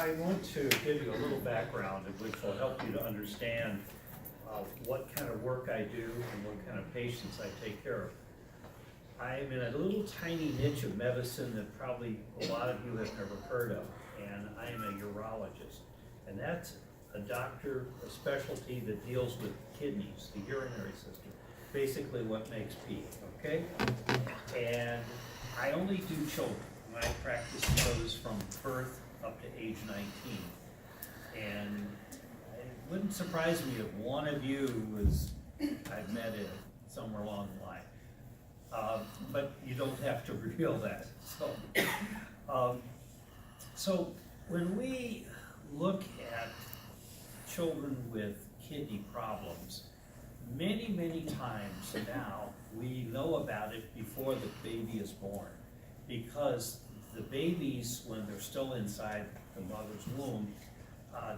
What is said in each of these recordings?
I want to give you a little background which will help you to understand what kind of work I do and what kind of patients I take care of. I'm in a little tiny niche of medicine that probably a lot of you have never heard of, and I am a urologist. And that's a doctor, a specialty that deals with kidneys, the urinary system, basically what makes pee, okay? And I only do children. My practice goes from birth up to age 19. And it wouldn't surprise me if one of you was, I've met it somewhere along the line. But you don't have to reveal that. So when we look at children with kidney problems, many times now we know about it before the baby is born, because the babies, when they're still inside the mother's womb,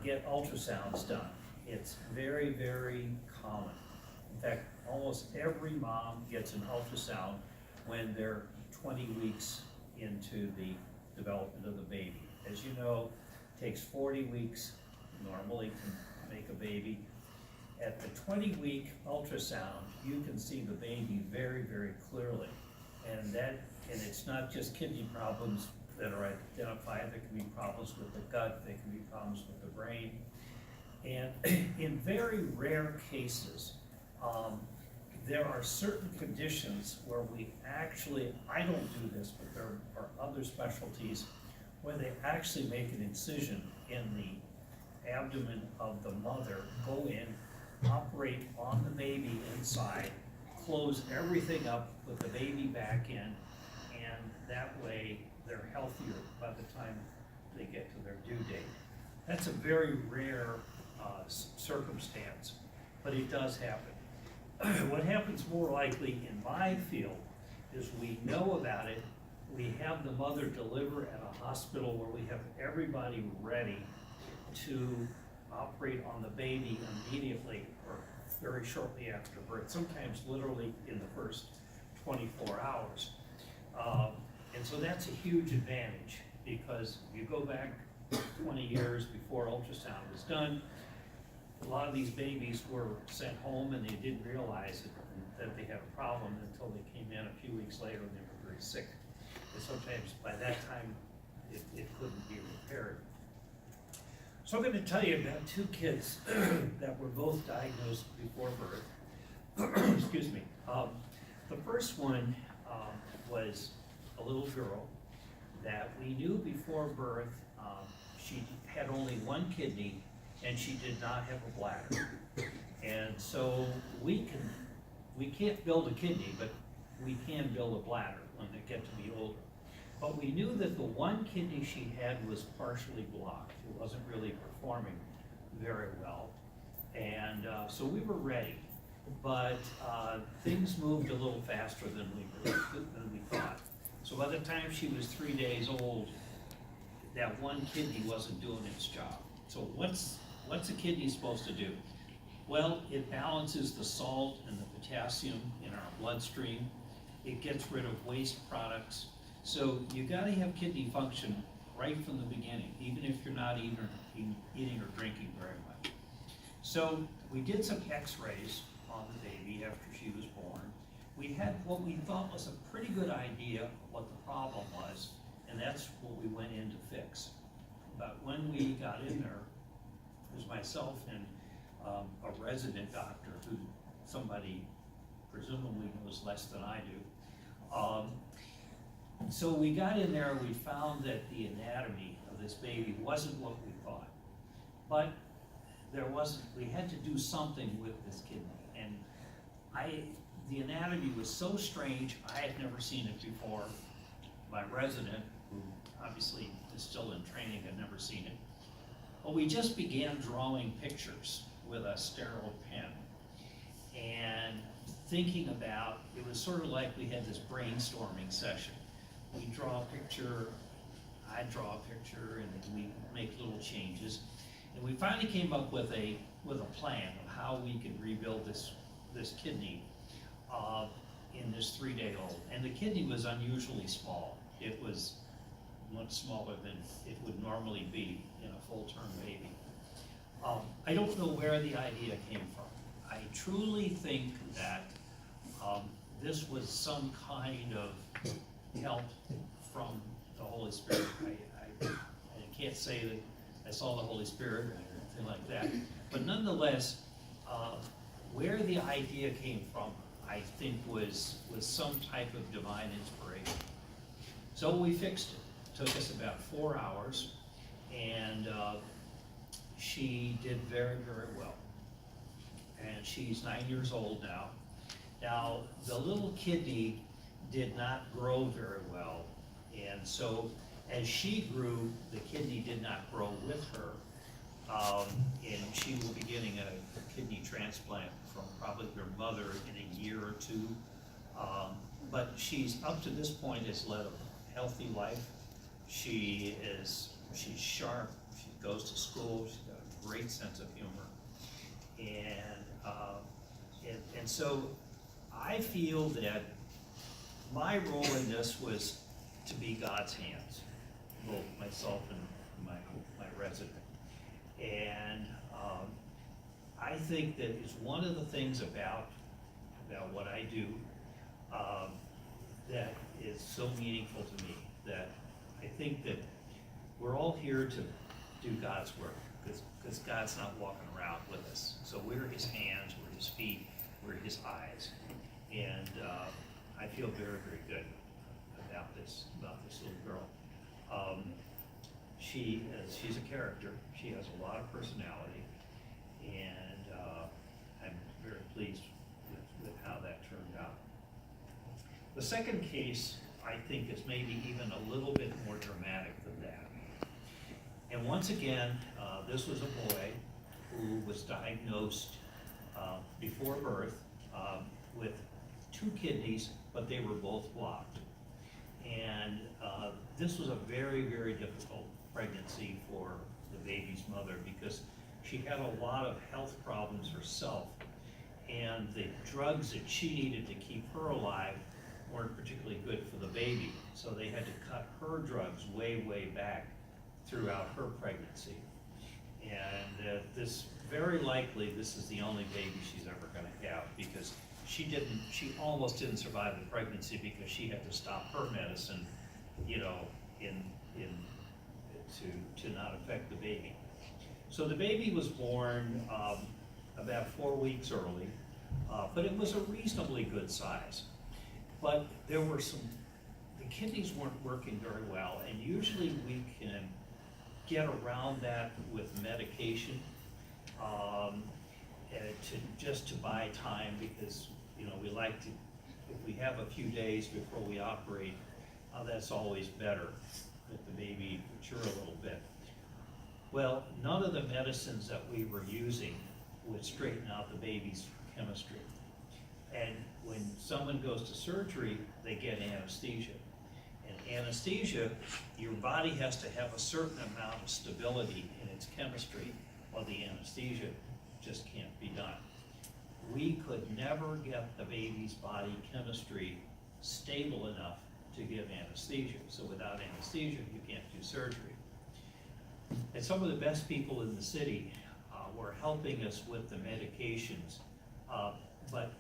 get ultrasounds done. It's very common. In fact, almost every mom gets an ultrasound when they're 20 weeks into the development of the baby. As you know, it takes 40 weeks normally to make a baby. At the 20-week ultrasound, you can see the baby very clearly. And it's not just kidney problems that are identified. There can be problems with the gut, there can be problems with the brain. And in very rare cases, there are certain conditions where we actually, I don't do this, but there are other specialties where they actually make an incision in the abdomen of the mother, go in, operate on the baby inside, close everything up, put the baby back in, and that way they're healthier by the time they get to their due date. That's a very rare circumstance, but it does happen. What happens more likely in my field is we know about it, we have the mother deliver at a hospital where we have everybody ready to operate on the baby immediately or very shortly after birth, sometimes literally in the first 24 hours. And so that's a huge advantage, because you go back 20 years before ultrasound was done, a lot of these babies were sent home and they didn't realize that they had a problem until they came in a few weeks later and they were very sick. And sometimes by that time, it couldn't be repaired. So I'm going to tell you about two kids that were both diagnosed before birth. Excuse me. The first one was a little girl that we knew before birth. She had only one kidney and she did not have a bladder. And so we can't build a kidney, but we can build a bladder when they get to be older. But we knew that the one kidney she had was partially blocked. It wasn't really performing very well. And so we were ready, but things moved a little faster than we thought. So by the time she was 3 days old, that one kidney wasn't doing its job. So what's a kidney supposed to do? Well, it balances the salt and the potassium in our bloodstream. It gets rid of waste products. So you gotta have kidney function right from the beginning, even if you're not eating or drinking very much. So we did some x-rays on the baby after she was born. We had what we thought was a pretty good idea of what the problem was, and that's what we went in to fix. But when we got in there, it was myself and a resident doctor who somebody presumably knows less than I do. So we got in there, we found that the anatomy of this baby wasn't what we thought. But we had to do something with this kidney. And the anatomy was so strange, I had never seen it before. My resident, who obviously is still in training, had never seen it. Well, we just began drawing pictures with a sterile pen. And thinking about, it was sort of like we had this brainstorming session. We draw a picture, I draw a picture, and we make little changes. And we finally came up with a plan of how we could rebuild this kidney in this 3-day-old. And the kidney was unusually small. It was much smaller than it would normally be in a full-term baby. I don't know where the idea came from. I truly think that this was some kind of help from the Holy Spirit. I can't say that I saw the Holy Spirit or anything like that, but nonetheless, where the idea came from, I think was some type of divine inspiration. So we fixed it. Took us about 4 hours, and she did very, very well. And she's 9 years old now. Now, the little kidney did not grow very well, and so as she grew, the kidney did not grow with her, and she will be getting a kidney transplant from probably her mother in a year or two. But she's, up to this point, has led a healthy life. She's sharp, she goes to school, she's got a great sense of humor. And so I feel that my role in this was to be God's hands, both myself and my resident. And I think that is one of the things about what I do that is so meaningful to me, that I think that we're all here to do God's work, because God's not walking around with us. So we're his hands, we're his feet, we're his eyes. And I feel very, very good about this little girl. She's a character. She has a lot of personality, and I'm very pleased with how that turned out. The second case, I think, is maybe even a little bit more dramatic than that. And once again, this was a boy who was diagnosed before birth with 2 kidneys, but they were both blocked. And this was a very, very difficult pregnancy for the baby's mother, because she had a lot of health problems herself, and the drugs that she needed to keep her alive weren't particularly good for the baby. So they had to cut her drugs way, way back throughout her pregnancy. And this, very likely, this is the only baby she's ever gonna have, because she almost didn't survive the pregnancy because she had to stop her medicine, to not affect the baby. So the baby was born about 4 weeks early, but it was a reasonably good size. But there were the kidneys weren't working very well, and usually we can get around that with medication, just to buy time, because we like to, if we have a few days before we operate, that's always better, let the baby mature a little bit. Well, none of the medicines that we were using would straighten out the baby's chemistry. And when someone goes to surgery, they get anesthesia. And anesthesia, your body has to have a certain amount of stability in its chemistry, while the anesthesia just can't be done. We could never get the baby's body chemistry stable enough to give anesthesia. So without anesthesia, you can't do surgery. And some of the best people in the city were helping us with the medications, but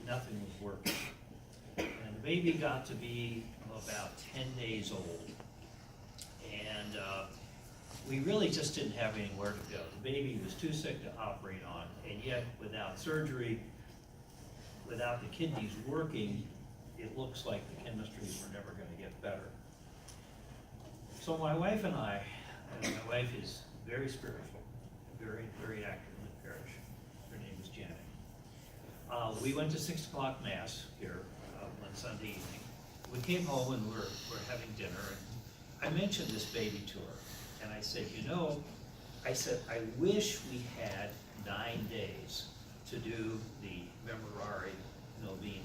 nothing was working. And the baby got to be about 10 days old. And we really just didn't have anywhere to go. The baby was too sick to operate on, and yet without surgery, without the kidneys working, it looks like the chemistries were never going to get better. So my wife and I, and my wife is very spiritual, very, very active in the parish. Her name is Janet. We went to 6 o'clock Mass here one Sunday evening. We came home and we're having dinner, and I mentioned this baby to her. And I said, I wish we had 9 days to do the Memorare Novena.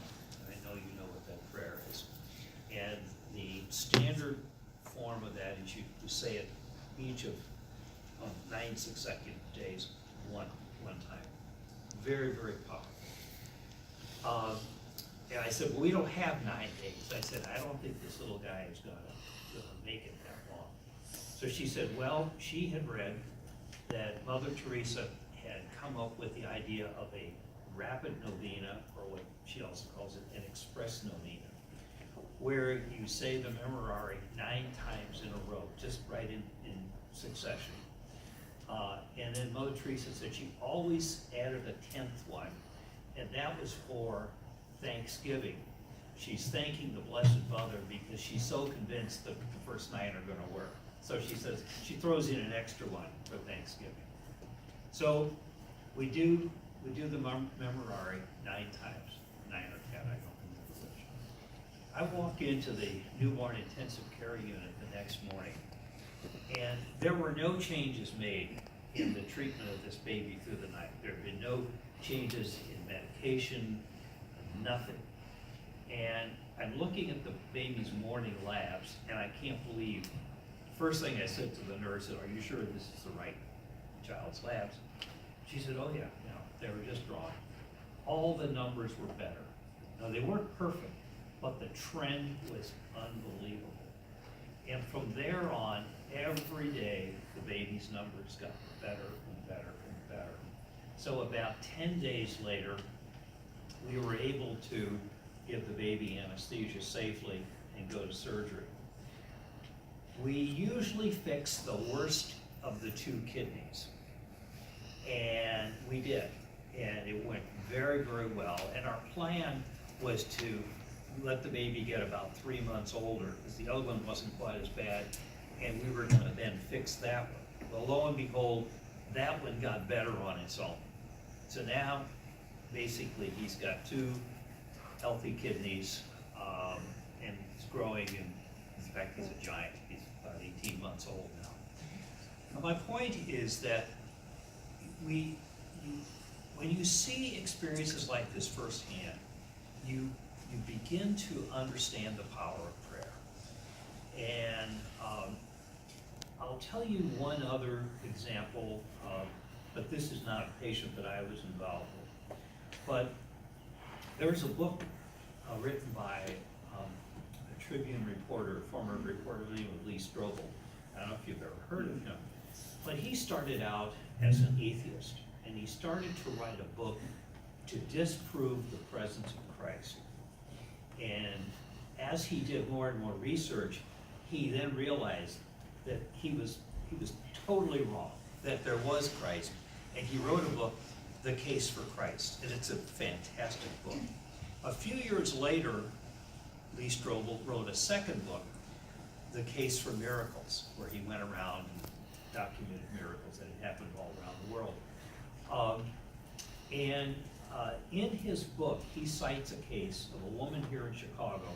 I know you know what that prayer is. And the standard form of that is you say it each of 9 consecutive days, one time. Very, very powerful. And I said, well, we don't have 9 days. I said, I don't think this little guy is gonna make it that long. So she said, well, she had read that Mother Teresa had come up with the idea of a rapid novena, or what she also calls it, an express novena, where you say the Memorare 9 times in a row, just right in succession. And then Mother Teresa said she always added a 10th one, and that was for Thanksgiving. She's thanking the Blessed Mother because she's so convinced that the first 9 are gonna work. So she says, she throws in an extra one for Thanksgiving. So we do the Memorare 9 times, 9 or 10, I don't remember which. I walk into the newborn intensive care unit the next morning, and there were no changes made in the treatment of this baby through the night. There have been no changes in medication, nothing. And I'm looking at the baby's morning labs, and I can't believe, first thing I said to the nurse, are you sure this is the right child's labs? She said, oh yeah, they were just drawn. All the numbers were better. Now, they weren't perfect, but the trend was unbelievable. And from there on, every day, the baby's numbers got better and better and better. So about 10 days later, we were able to give the baby anesthesia safely and go to surgery. We usually fix the worst of the 2 kidneys. And we did. And it went very, very well. And our plan was to let the baby get about 3 months older, because the other one wasn't quite as bad, and we were gonna then fix that one. Well, lo and behold, that one got better on its own. So now, basically, he's got 2 healthy kidneys, and he's growing, and in fact, he's a giant. He's about 18 months old now. Now, my point is that when you see experiences like this firsthand, you begin to understand the power of prayer. And I'll tell you one other example, but this is not a patient that I was involved with. But there's a book written by a Tribune reporter, former reporter named Lee Strobel. I don't know if you've ever heard of him, but he started out as an atheist, and he started to write a book to disprove the presence of Christ. And as he did more and more research, he then realized that he was totally wrong, that there was Christ, and he wrote a book, The Case for Christ, and it's a fantastic book. A few years later, Lee Strobel wrote a second book, The Case for Miracles, where he went around and documented miracles that had happened all around the world. In his book, he cites a case of a woman here in Chicago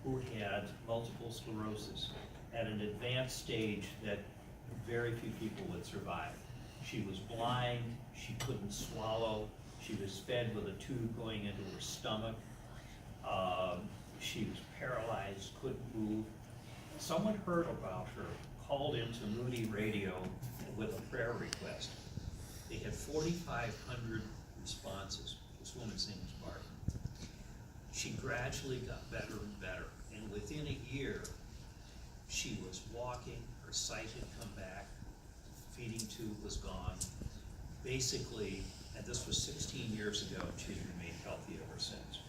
who had multiple sclerosis at an advanced stage that very few people would survive. She was blind, she couldn't swallow, she was fed with a tube going into her stomach, she was paralyzed, couldn't move. Someone heard about her, called into Moody Radio with a prayer request. They had 4,500 responses. This woman's name is Barbara. She gradually got better and better, and within a year, she was walking, her sight had come back, feeding tube was gone. Basically, and this was 16 years ago, and she's remained healthy ever since.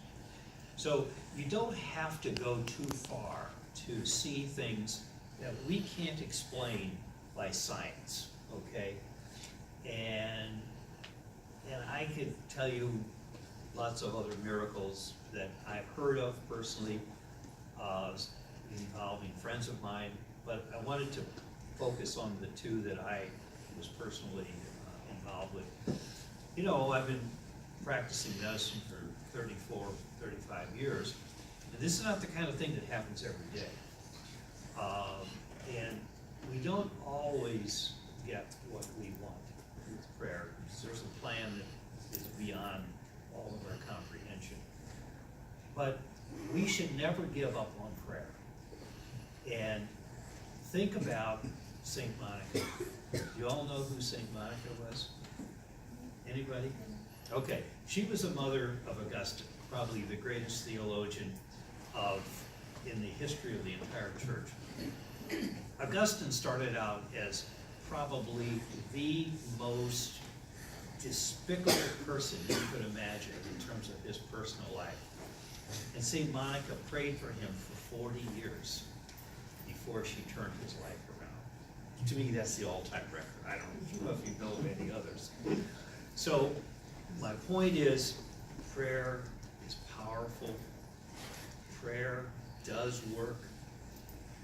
So you don't have to go too far to see things that we can't explain by science, okay? And I could tell you lots of other miracles that I've heard of personally, involving friends of mine, but I wanted to focus on the 2 that I was personally involved with. You know, I've been practicing medicine for 34, 35 years, and this is not the kind of thing that happens every day. And we don't always get what we want with prayer. There's a plan that is beyond all of our comprehension. But we should never give up on prayer. And think about St. Monica. You all know who St. Monica was? Anybody? Okay, she was a mother of Augustine, probably the greatest theologian in the history of the entire church. Augustine started out as probably the most despicable person you could imagine in terms of his personal life. And St. Monica prayed for him for 40 years before she turned his life around. To me, that's the all-time record. I don't know if you know of any others. So my point is, prayer is powerful. Prayer does work,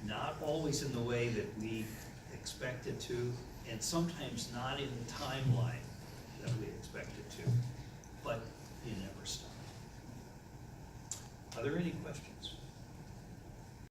not always in the way that we expect it to, and sometimes not in the timeline that we expect it to, but you never stop. Are there any questions?